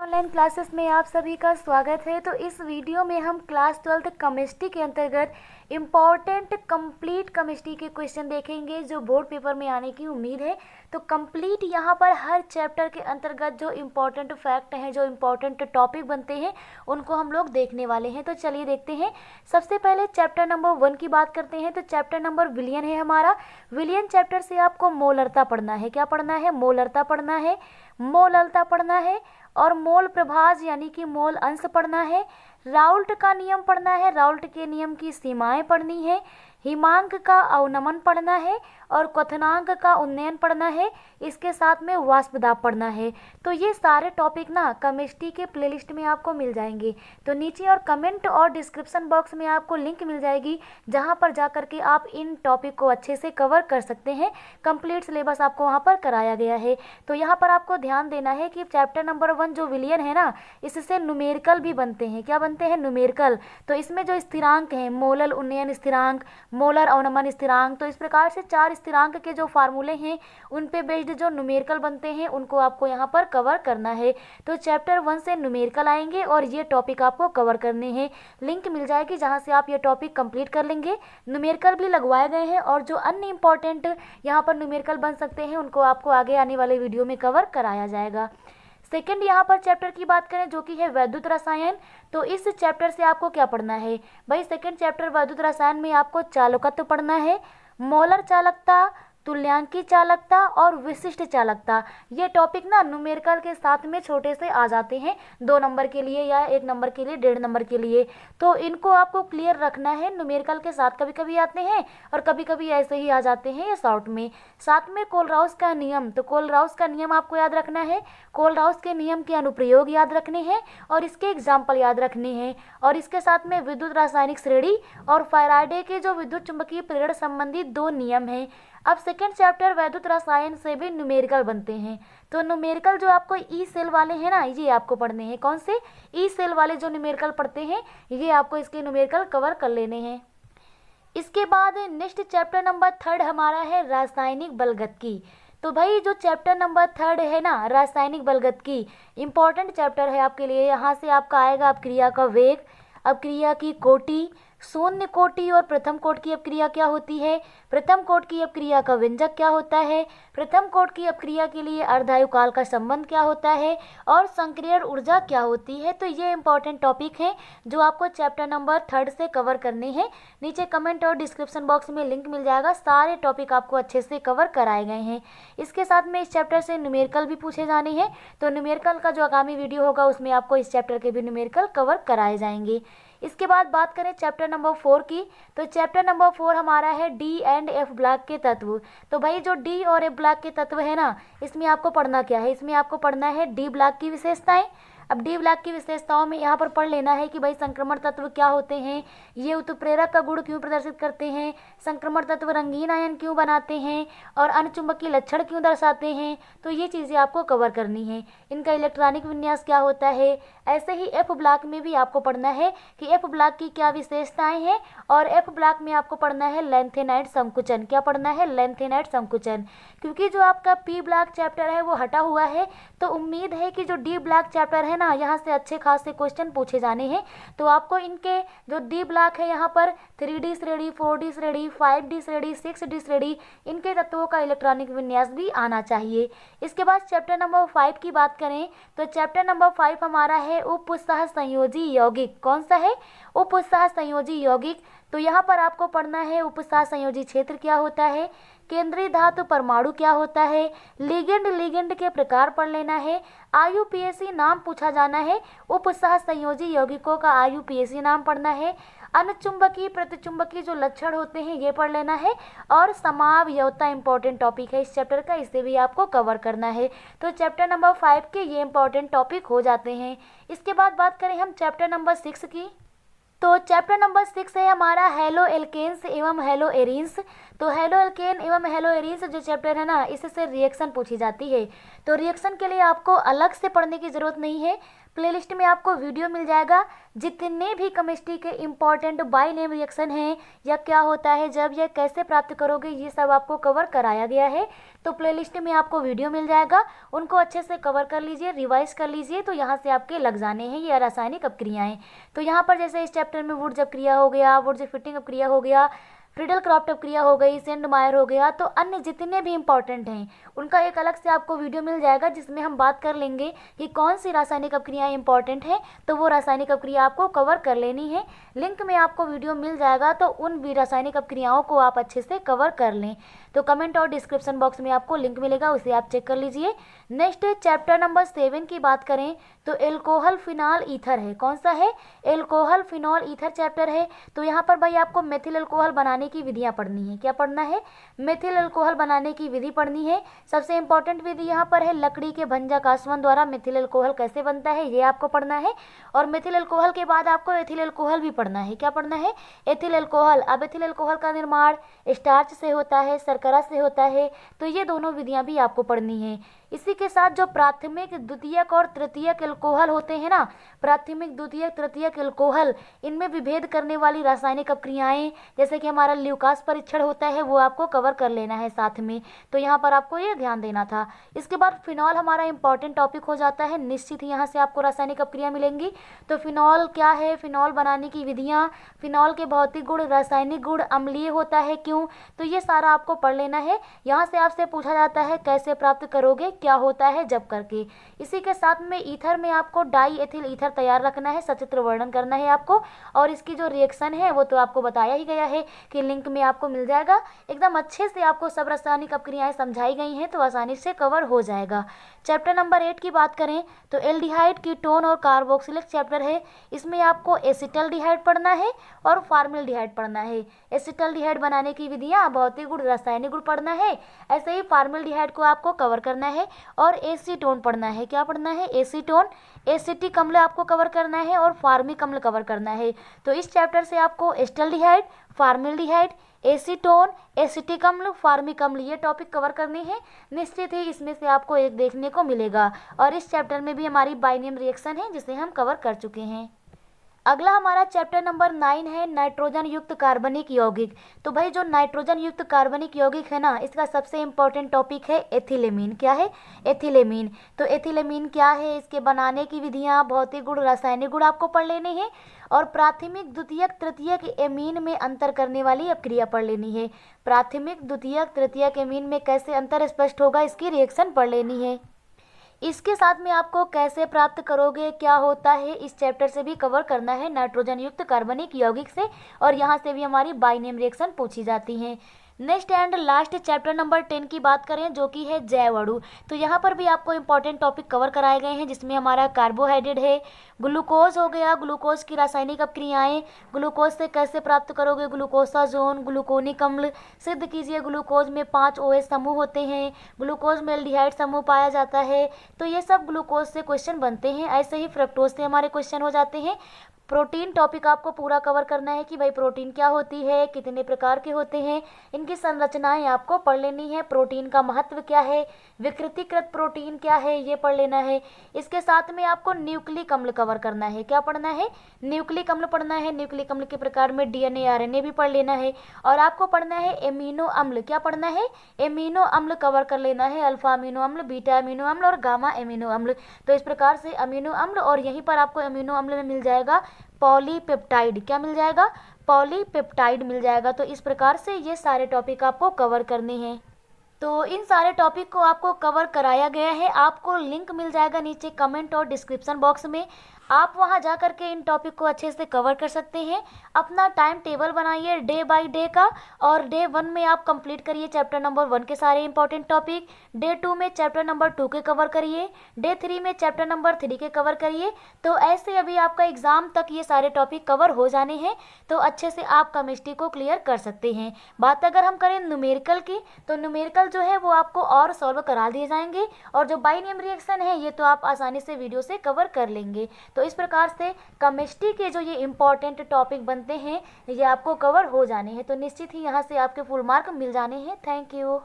Online classes में आप सभी का स्वागत है। तो इस वीडियो में हम क्लास 12th केमिस्ट्री के अंतर्गत इम्पॉर्टेंट कंप्लीट केमिस्ट्री के क्वेश्चन देखेंगे जो बोर्ड पेपर में आने की उम्मीद है। तो कंप्लीट यहाँ पर हर चैप्टर के अंतर्गत जो इम्पॉर्टेंट फैक्ट हैं, जो इम्पॉर्टेंट टॉपिक बनते हैं, उनको हम लोग देखने वाले हैं। तो चलिए देखते हैं। सबसे पहले चैप्टर नंबर 1 की बात करते हैं। तो चैप्टर नंबर विलियन है हमारा। विलियन चैप्टर से आपको मोलरता पढ़ना है। क्या पढ़ना है? मोलरता पढ़ना है, मोलरता पढ़ना है और मोल प्रभाज यानी कि मोल अंश पढ़ना है। राउल्ट का नियम पढ़ना है, राउल्ट के नियम की सीमाएं पढ़नी है। हिमांक का अवनमन पढ़ना है और क्वथनांक का उन्नयन पढ़ना है। इसके साथ में वाष्प दाब पढ़ना है। तो ये सारे टॉपिक ना केमिस्ट्री के प्लेलिस्ट में आपको मिल जाएंगे। तो नीचे और कमेंट और डिस्क्रिप्शन बॉक्स में आपको लिंक मिल जाएगी जहां पर जा करके आप इन टॉपिक को अच्छे से कवर कर सकते हैं। कंप्लीट सिलेबस आपको वहां पर कराया गया है। तो यहाँ पर आपको ध्यान देना है कि चैप्टर नंबर 1 जो विलियन है ना, इससे न्यूमेरिकल भी बनते हैं। क्या बनते हैं? न्यूमेरिकल। तो इसमें जो स्थिरांक हैं, मोलल उन्नयन स्थिरांक, मोलर अवनमन स्थिरांक, तो इस प्रकार से 4 स्थिरांक के जो फार्मूले हैं उन पे बेस्ड जो न्यूमेरिकल बनते हैं उनको आपको यहाँ पर कवर करना है। तो चैप्टर 1 से न्यूमेरिकल आएंगे और ये टॉपिक आपको कवर करने हैं। लिंक मिल जाएगी जहाँ से आप ये टॉपिक कंप्लीट कर लेंगे। न्यूमेरिकल भी लगवाए गए हैं और जो अन्य इंपॉर्टेंट यहाँ पर न्यूमेरिकल बन सकते हैं उनको आपको आगे आने वाले वीडियो में कवर कराया जाएगा। सेकेंड यहाँ पर चैप्टर की बात करें जो कि है वैद्युत रसायन। तो इस चैप्टर से आपको क्या पढ़ना है भाई? सेकेंड चैप्टर वैद्युत रसायन में आपको चालकत्व पढ़ना है, मोलर चालकता, तुल्यांकी चालकता और विशिष्ट चालकता। ये टॉपिक ना न्यूमेरिकल के साथ में छोटे से आ जाते हैं, 2 नंबर के लिए या 1 नंबर के लिए, 1.5 नंबर के लिए। तो इनको आपको क्लियर रखना है। न्यूमेरिकल के साथ कभी कभी आते हैं और कभी कभी ऐसे ही आ जाते हैं ये शॉर्ट में। साथ में कोलराउस का नियम, तो कोलराउस का नियम आपको याद रखना है। कोलराउस के नियम के अनुप्रयोग याद रखने हैं और इसके एग्जाम्पल याद रखने हैं। और इसके साथ में विद्युत रासायनिक श्रेणी और फैराडे के जो विद्युत चुंबकीय प्रेरण संबंधी 2 नियम हैं। अब सेकेंड चैप्टर वैद्युत रसायन से भी न्यूमेरिकल बनते हैं। तो न्यूमेरिकल जो आपको ई सेल वाले हैं ना, ये आपको पढ़ने हैं। कौन से? ई सेल वाले जो न्यूमेरिकल पढ़ते हैं ये आपको इसके न्यूमेरिकल कवर कर लेने हैं। इसके बाद नेक्स्ट चैप्टर नंबर 3 हमारा है रासायनिक बलगतकी। तो भाई जो चैप्टर नंबर 3 है ना, रासायनिक बलगतकी, इंपॉर्टेंट चैप्टर है आपके लिए। यहाँ से आपका आएगा अपक्रिया का वेग, अपक्रिया की कोटि, शून्य कोटि और प्रथम कोटि की अपक्रिया क्या होती है, प्रथम कोटि की अपक्रिया का व्यंजक क्या होता है, प्रथम कोटि की अपक्रिया के लिए अर्धायुकाल का संबंध क्या होता है और संक्रियण ऊर्जा क्या होती है। तो ये इंपॉर्टेंट टॉपिक हैं जो आपको चैप्टर नंबर 3 से कवर करने हैं। नीचे कमेंट और डिस्क्रिप्शन बॉक्स में लिंक मिल जाएगा। सारे टॉपिक आपको अच्छे से कवर कराए गए हैं। इसके साथ में इस चैप्टर से न्यूमेरिकल भी पूछे जाने हैं। तो न्यूमेरिकल का जो आगामी वीडियो होगा उसमें आपको इस चैप्टर के भी न्यूमेरिकल कवर कराए जाएंगे। इसके बाद बात करें चैप्टर नंबर 4 की। तो चैप्टर नंबर 4 हमारा है डी एंड एफ ब्लॉक के तत्व। तो भाई जो डी और एफ ब्लॉक के तत्व है ना, इसमें आपको पढ़ना क्या है? इसमें आपको पढ़ना है डी ब्लॉक की विशेषताएं। अब डी ब्लॉक की विशेषताओं में यहाँ पर पढ़ लेना है कि भाई संक्रमण तत्व क्या होते हैं, ये उत्प्रेरक का गुण क्यों प्रदर्शित करते हैं, संक्रमण तत्व रंगीन आयन क्यों बनाते हैं और अनुचुंबकीय लक्षण क्यों दर्शाते हैं। तो ये चीज़ें आपको कवर करनी है। इनका इलेक्ट्रॉनिक विन्यास क्या होता है। ऐसे ही एफ ब्लॉक में भी आपको पढ़ना है कि एफ ब्लॉक की क्या विशेषताएं हैं और एफ ब्लॉक में आपको पढ़ना है लेंथेनाइट संकुचन। क्या पढ़ना है? लेंथेनाइट संकुचन। क्योंकि जो आपका पी ब्लॉक चैप्टर है वो हटा हुआ है, तो उम्मीद है कि जो डी ब्लॉक चैप्टर है ना, यहाँ से अच्छे खासे क्वेश्चन पूछे जाने हैं। तो आपको इनके जो डी ब्लॉक है यहाँ पर 3D श्रेणी, 4D श्रेणी, 5D श्रेणी, 6D श्रेणी, इनके तत्वों का इलेक्ट्रॉनिक विन्यास भी आना चाहिए। इसके बाद चैप्टर नंबर 5 की बात करें तो चैप्टर नंबर 5 हमारा है उप उत्साह संयोजी यौगिक। कौन सा है? उप उत्साह संयोजी यौगिक। तो यहाँ पर आपको पढ़ना है उप उत्साह संयोजी क्षेत्र क्या होता है, केंद्रीय धातु परमाणु क्या होता है, लिगेंड के प्रकार पढ़ लेना है, आयुपीएसी नाम पूछा जाना है। उप उत्साह संयोजी यौगिकों का आयुपीएसी नाम पढ़ना है। अनुचुंबकीय प्रतिचुंबकीय जो लक्षण होते हैं ये पढ़ लेना है। और समावयवता इंपॉर्टेंट टॉपिक है इस चैप्टर का, इसे भी आपको कवर करना है। तो चैप्टर नंबर 5 के ये इंपॉर्टेंट टॉपिक हो जाते हैं। इसके बाद बात करें हम चैप्टर नंबर 6 की। तो चैप्टर नंबर 6 है हमारा हेलो एल्केन्स एवं हेलो एरीन्स। तो हेलो एल्केन एवं हेलो एरीन्स जो चैप्टर है ना, इससे रिएक्शन पूछी जाती है। तो रिएक्शन के लिए आपको अलग से पढ़ने की ज़रूरत नहीं है। प्लेलिस्ट में आपको वीडियो मिल जाएगा। जितने भी केमिस्ट्री के इम्पॉर्टेंट बाय नेम रिएक्शन हैं या क्या होता है, जब यह कैसे प्राप्त करोगे, ये सब आपको कवर कराया गया है। तो प्लेलिस्ट में आपको वीडियो मिल जाएगा, उनको अच्छे से कवर कर लीजिए, रिवाइज कर लीजिए, तो यहाँ से आपके लग जाने हैं ये रासायनिक अपक्रियाएं। तो यहाँ पर जैसे इस चैप्टर में वुड्स अपक्रिया हो गया, वुड्स फिटिंग अपक्रिया हो गया, फ्रीडल क्राफ्ट अपक्रिया हो गई, सेंडमायर हो गया, तो अन्य जितने भी इंपॉर्टेंट हैं उनका एक अलग से आपको वीडियो मिल जाएगा, जिसमें हम बात कर लेंगे कि कौन सी रासायनिक अपक्रियाएं इंपॉर्टेंट हैं, तो वो रासायनिक अपक्रिया आपको कवर कर लेनी है। लिंक में आपको वीडियो मिल जाएगा, तो उन भी रासायनिक अपक्रियाओं को आप अच्छे से कवर कर लें। तो कमेंट और डिस्क्रिप्शन बॉक्स में आपको लिंक मिलेगा, उसे आप चेक कर लीजिए। नेक्स्ट चैप्टर नंबर 7 की बात करें तो एल्कोहल फिनॉल ईथर है। कौन सा है? एल्कोहल फिनॉल ईथर चैप्टर है। तो यहाँ पर भाई आपको मेथिल अल्कोहल बनाने की विधियाँ पढ़नी है। क्या पढ़ना है? मेथिल अल्कोहल बनाने की विधि पढ़नी है। सबसे इंपॉर्टेंट विधि यहाँ पर है लकड़ी के भंजक आसवन द्वारा मेथिल अल्कोहल कैसे बनता है, ये आपको पढ़ना है। और मेथिल अल्कोहल के बाद आपको एथिल अल्कोहल भी पढ़ना है। क्या पढ़ना है? Ethyl alcohol. अब एथिल अल्कोहल का निर्माण स्टार्च से होता है, शर्करा से होता है, तो ये दोनों विधियाँ भी आपको पढ़नी है। इसी के साथ जो प्राथमिक, द्वितीयक और तृतीयक एल्कोहल होते हैं ना, प्राथमिक, द्वितीयक, तृतीयक एल्कोहल, इनमें विभेद करने वाली रासायनिक अपक्रियाएं, जैसे कि हमारा ल्यूकास परीक्षण होता है, वो आपको कवर कर लेना है साथ में। तो यहाँ पर आपको ये ध्यान देना था। इसके बाद फिनॉल हमारा इंपॉर्टेंट टॉपिक हो जाता है। निश्चित ही यहाँ से आपको रासायनिक अपक्रिया मिलेंगी। तो फिनॉल क्या है, फिनॉल बनाने की विधियाँ, फिनॉल के भौतिक गुण, रासायनिक गुण, अम्लीय होता है क्यों, तो ये सारा आपको पढ़ लेना है। यहाँ से आपसे पूछा जाता है कैसे प्राप्त करोगे, क्या होता है, जब करके। इसी के साथ में ईथर में आपको डाई एथिल ईथर तैयार रखना है, सचित्र वर्णन करना है आपको। और इसकी जो रिएक्शन है वो तो आपको बताया ही गया है कि लिंक में आपको मिल जाएगा। एकदम अच्छे से आपको सब रासायनिक अपक्रियाएं समझाई गई हैं, तो आसानी से कवर हो जाएगा। चैप्टर नंबर 8 की बात करें तो एल्डिहाइड, कीटोन और कार्बोक्सिलिक चैप्टर है। इसमें आपको एसिटल्डिहाइड पढ़ना है और फार्मल्डिहाइड पढ़ना है। एसिटल्डिहाइड बनाने की विधियाँ, भौतिक गुण, रासायनिक गुण पढ़ना है। ऐसे ही फार्मल्डिहाइड को आपको कवर करना है और एसीटोन पढ़ना है। क्या पढ़ना है? एसीटोन। एसिटिक अम्ल आपको कवर करना है और फार्मिक अम्ल कवर करना है। तो इस चैप्टर से आपको एस्टल्डिहाइड, फार्मल्डिहाइड, एसीटोन, एसिटिक अम्ल, फार्मिक अम्ल, ये टॉपिक कवर करने हैं। निश्चित ही इसमें से आपको एक देखने को मिलेगा। और इस चैप्टर में भी हमारी बाइनियम रिएक्शन है, जिसे हम कवर कर चुके हैं। अगला हमारा चैप्टर नंबर 9 है नाइट्रोजन युक्त कार्बनिक यौगिक। तो भाई जो नाइट्रोजन युक्त कार्बनिक यौगिक है ना, इसका सबसे इंपॉर्टेंट टॉपिक है एथिलेमीन। क्या है? एथिलेमीन। तो एथिलेमीन क्या है, इसके बनाने की विधियाँ, भौतिक गुण, रासायनिक गुण आपको पढ़ लेने हैं। और प्राथमिक, द्वितीयक, तृतीयक एमीन में अंतर करने वाली अपक्रिया पढ़ लेनी है। प्राथमिक, द्वितीयक, तृतीयक एमीन में कैसे अंतर स्पष्ट होगा, इसकी रिएक्शन पढ़ लेनी है। इसके साथ में आपको कैसे प्राप्त करोगे, क्या होता है, इस चैप्टर से भी कवर करना है, नाइट्रोजन युक्त कार्बनिक यौगिक से। और यहाँ से भी हमारी बाइनेम रिएक्शन पूछी जाती हैं। Next and last chapter number 10 की बात करें, जो कि है जैव अणु। तो यहाँ पर भी आपको इंपॉर्टेंट टॉपिक कवर कराए गए हैं, जिसमें हमारा कार्बोहाइड्रेट है, ग्लूकोज हो गया, ग्लूकोज की रासायनिक अपक्रियाएं, ग्लूकोज से कैसे प्राप्त करोगे, ग्लूकोसाजोन, ग्लूकोनिक अम्ल सिद्ध कीजिए। ग्लूकोज में 5 OH समूह होते हैं, ग्लूकोज में एल्डिहाइड समूह पाया जाता है। तो ये सब ग्लूकोज से क्वेश्चन बनते हैं। ऐसे ही फ्रक्टोज से हमारे क्वेश्चन हो जाते हैं। प्रोटीन टॉपिक आपको पूरा कवर करना है कि भाई प्रोटीन क्या होती है, कितने प्रकार के होते हैं, इनकी संरचनाएं आपको पढ़ लेनी है। प्रोटीन का महत्व क्या है, विकृतीकृत प्रोटीन क्या है, ये पढ़ लेना है। इसके साथ में आपको न्यूक्लिक अम्ल कवर करना है। क्या पढ़ना है? न्यूक्लिक अम्ल पढ़ना है। न्यूक्लिक अम्ल के प्रकार में DNA, RNA भी पढ़ लेना है। और आपको पढ़ना है एमिनो अम्ल। क्या पढ़ना है? एमिनो अम्ल कवर कर लेना है। अल्फा अमीनो अम्ल, बीटा अमीनो अम्ल और गामा अमीनो अम्ल। तो इस प्रकार से अमीनो अम्ल, और यहीं पर आपको अमीनो अम्ल में मिल जाएगा पॉलीपेप्टाइड। क्या मिल जाएगा? पॉलीपेप्टाइड मिल जाएगा। तो इस प्रकार से ये सारे टॉपिक आपको कवर करने हैं। तो इन सारे टॉपिक को आपको कवर कराया गया है। आपको लिंक मिल जाएगा नीचे कमेंट और डिस्क्रिप्शन बॉक्स में। आप वहां जा करके इन टॉपिक को अच्छे से कवर कर सकते हैं। अपना टाइम टेबल बनाइए डे बाय डे का, और डे 1 में आप कंप्लीट करिए चैप्टर नंबर 1 के सारे इंपॉर्टेंट टॉपिक। डे 2 में चैप्टर नंबर 2 के कवर करिए। डे 3 में चैप्टर नंबर 3 के कवर करिए। तो ऐसे अभी आपका एग्जाम तक ये सारे टॉपिक कवर हो जाने हैं, तो अच्छे से आप केमिस्ट्री को क्लियर कर सकते हैं। बात अगर हम करें न्यूमेरिकल की, तो न्यूमेरिकल जो है वो आपको और सॉल्व करा दिए जाएंगे। और जो बाइनरी रिएक्शन है ये तो आप आसानी से वीडियो से कवर कर लेंगे। तो इस प्रकार से केमिस्ट्री के जो ये इंपॉर्टेंट टॉपिक बनते हैं, ये आपको कवर हो जाने हैं। तो निश्चित ही यहाँ से आपके फुल मार्क मिल जाने हैं। Thank you.